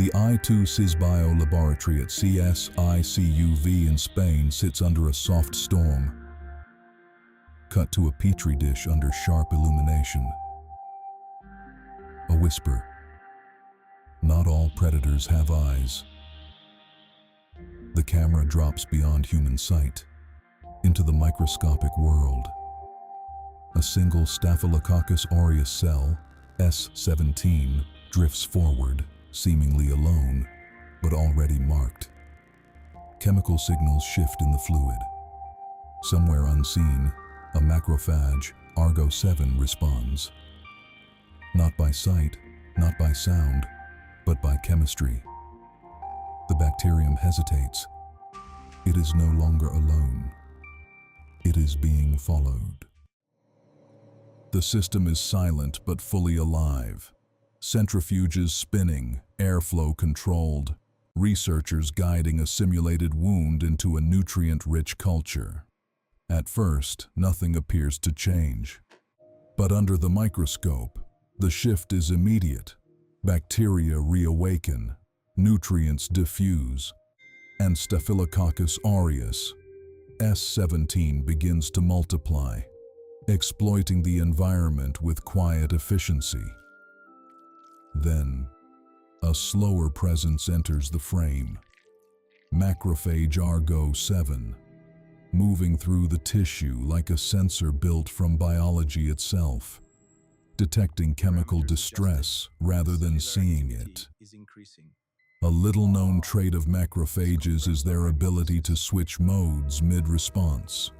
The I2 Sysbio laboratory at CSIC in Spain sits under a soft storm. Cut to a petri dish under sharp illumination. A whisper. Not all predators have eyes. The camera drops beyond human sight, into the microscopic world. A single Staphylococcus aureus cell, S17, drifts forward, seemingly alone, but already marked. Chemical signals shift in the fluid. Somewhere unseen, a macrophage, Argo7, responds. Not by sight, not by sound, but by chemistry. The bacterium hesitates. It is no longer alone. It is being followed. The system is silent but fully alive. Centrifuges spinning, airflow controlled, researchers guiding a simulated wound into a nutrient-rich culture. At first, nothing appears to change. But under the microscope, the shift is immediate. Bacteria reawaken, nutrients diffuse, and Staphylococcus aureus, S17, begins to multiply, exploiting the environment with quiet efficiency. Then, a slower presence enters the frame. Macrophage Argo7, moving through the tissue like a sensor built from biology itself, detecting chemical distress rather than seeing it. A little-known trait of macrophages is their ability to switch modes mid-response.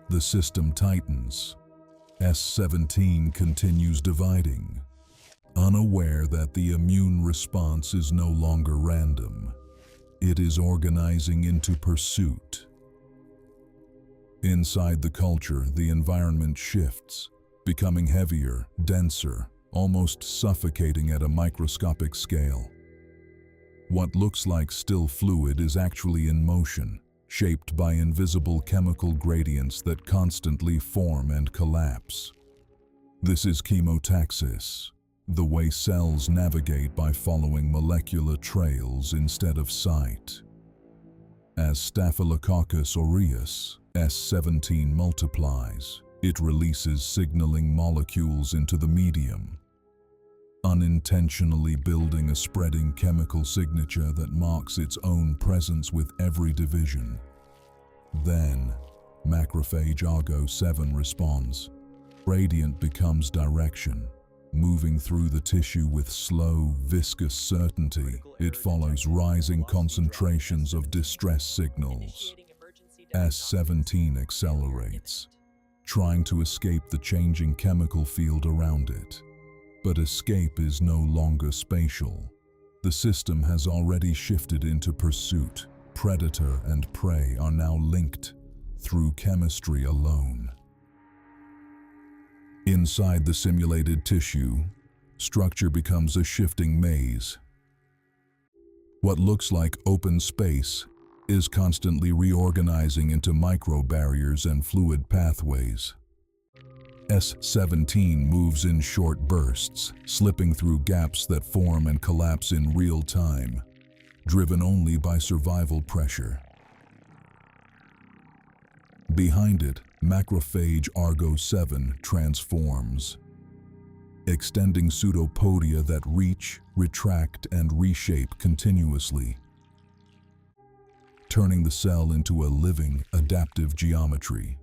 The system tightens. S17 continues dividing, unaware that the immune response is no longer random. It is organizing into pursuit. Inside the culture, the environment shifts, becoming heavier, denser, almost suffocating at a microscopic scale. What looks like still fluid is actually in motion, shaped by invisible chemical gradients that constantly form and collapse. This is chemotaxis, the way cells navigate by following molecular trails instead of sight. As Staphylococcus aureus, S17, multiplies, it releases signaling molecules into the medium, unintentionally building a spreading chemical signature that marks its own presence with every division. Then, macrophage Argo7 responds. Gradient becomes direction. Moving through the tissue with slow, viscous certainty, it follows rising concentrations of distress signals. S17 accelerates, trying to escape the changing chemical field around it. But escape is no longer spatial. The system has already shifted into pursuit. Predator and prey are now linked through chemistry alone. Inside the simulated tissue, structure becomes a shifting maze. What looks like open space is constantly reorganizing into microbarriers and fluid pathways. S17 moves in short bursts, slipping through gaps that form and collapse in real time, driven only by survival pressure. Behind it, macrophage Argo7 transforms, extending pseudopodia that reach, retract, and reshape continuously, turning the cell into a living, adaptive geometry.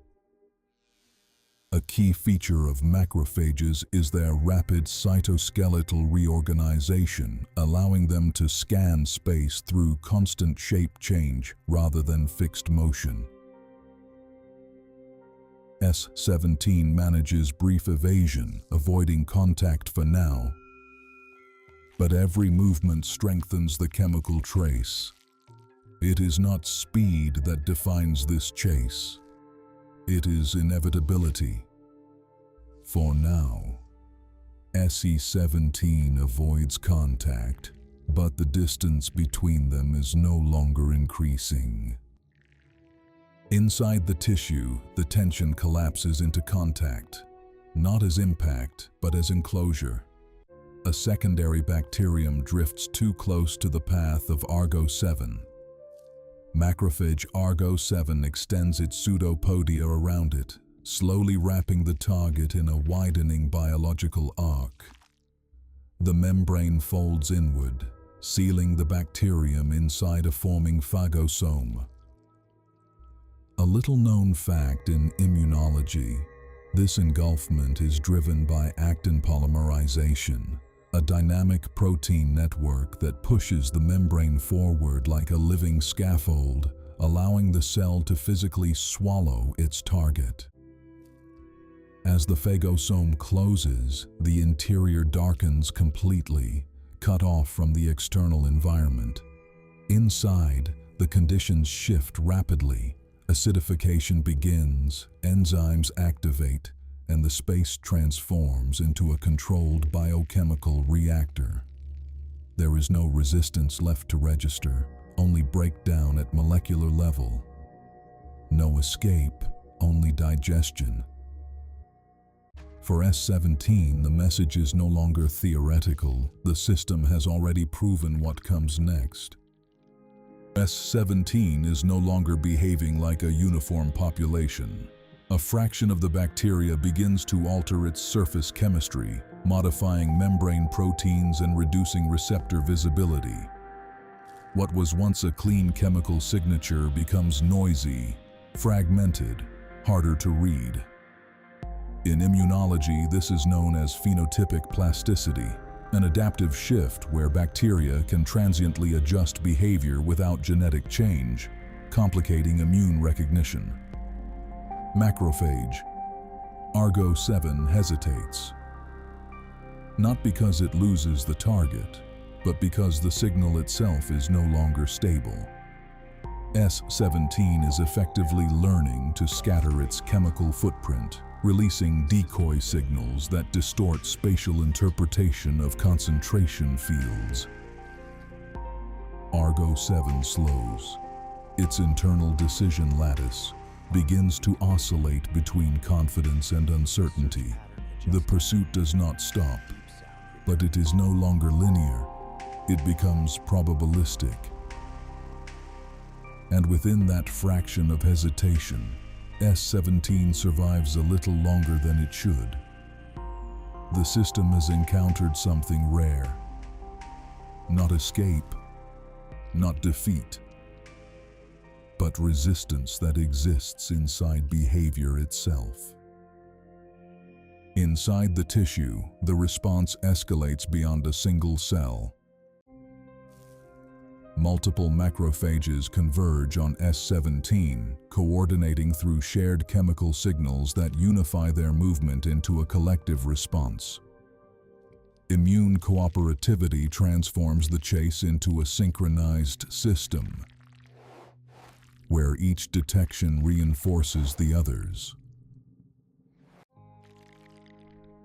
A key feature of macrophages is their rapid cytoskeletal reorganization, allowing them to scan space through constant shape change rather than fixed motion. S17 manages brief evasion, avoiding contact for now. But every movement strengthens the chemical trace. It is not speed that defines this chase. It is inevitability. For now, SE17 avoids contact, but the distance between them is no longer increasing. Inside the tissue, the tension collapses into contact, not as impact, but as enclosure. A secondary bacterium drifts too close to the path of Argo-7. Macrophage Argo-7 extends its pseudopodia around it, slowly wrapping the target in a widening biological arc. The membrane folds inward, sealing the bacterium inside a forming phagosome. A little-known fact in immunology, this engulfment is driven by actin polymerization, a dynamic protein network that pushes the membrane forward like a living scaffold, allowing the cell to physically swallow its target. As the phagosome closes, the interior darkens completely, cut off from the external environment. Inside, the conditions shift rapidly. Acidification begins, enzymes activate, and the space transforms into a controlled biochemical reactor. There is no resistance left to register, only breakdown at molecular level. No escape, only digestion. For S17, the message is no longer theoretical. The system has already proven what comes next. S17 is no longer behaving like a uniform population. A fraction of the bacteria begins to alter its surface chemistry, modifying membrane proteins and reducing receptor visibility. What was once a clean chemical signature becomes noisy, fragmented, harder to read. In immunology, this is known as phenotypic plasticity, an adaptive shift where bacteria can transiently adjust behavior without genetic change, complicating immune recognition. Macrophage. Argo-7 hesitates. Not because it loses the target, but because the signal itself is no longer stable. S17 is effectively learning to scatter its chemical footprint, releasing decoy signals that distort spatial interpretation of concentration fields. Argo-7 slows. Its internal decision lattice begins to oscillate between confidence and uncertainty. The pursuit does not stop, but it is no longer linear. It becomes probabilistic. And within that fraction of hesitation, S17 survives a little longer than it should. The system has encountered something rare. Not escape, not defeat, but resistance that exists inside behavior itself. Inside the tissue, the response escalates beyond a single cell. Multiple macrophages converge on S17, coordinating through shared chemical signals that unify their movement into a collective response. Immune cooperativity transforms the chase into a synchronized system, where each detection reinforces the others.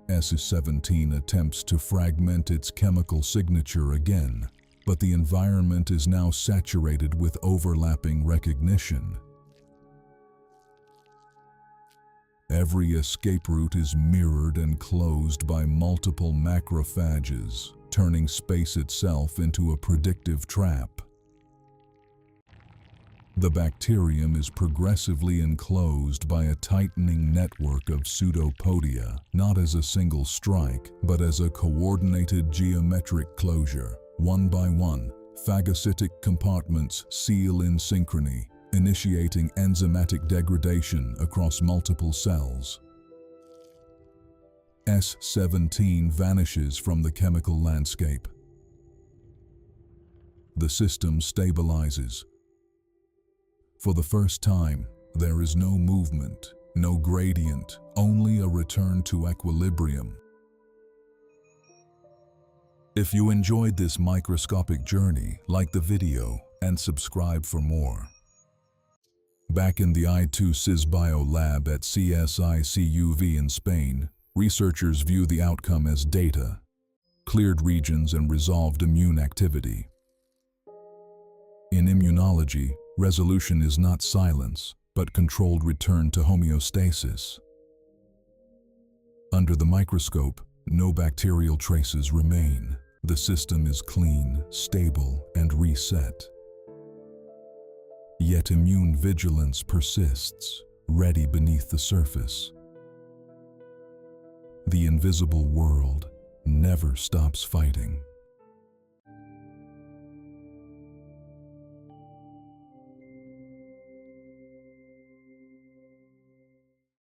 S17 attempts to fragment its chemical signature again, but the environment is now saturated with overlapping recognition. Every escape route is mirrored and closed by multiple macrophages, turning space itself into a predictive trap. The bacterium is progressively enclosed by a tightening network of pseudopodia, not as a single strike, but as a coordinated geometric closure. One by one, phagocytic compartments seal in synchrony, initiating enzymatic degradation across multiple cells. S17 vanishes from the chemical landscape. The system stabilizes. For the first time, there is no movement, no gradient, only a return to equilibrium. If you enjoyed this microscopic journey, like the video and subscribe for more. Back in the I2CISBio lab at CSIC in Spain, researchers view the outcome as data, cleared regions and resolved immune activity. In immunology, resolution is not silence, but controlled return to homeostasis. Under the microscope, No bacterial traces remain. The system is clean, stable, and reset. Yet immune vigilance persists, ready beneath the surface. The invisible world never stops fighting.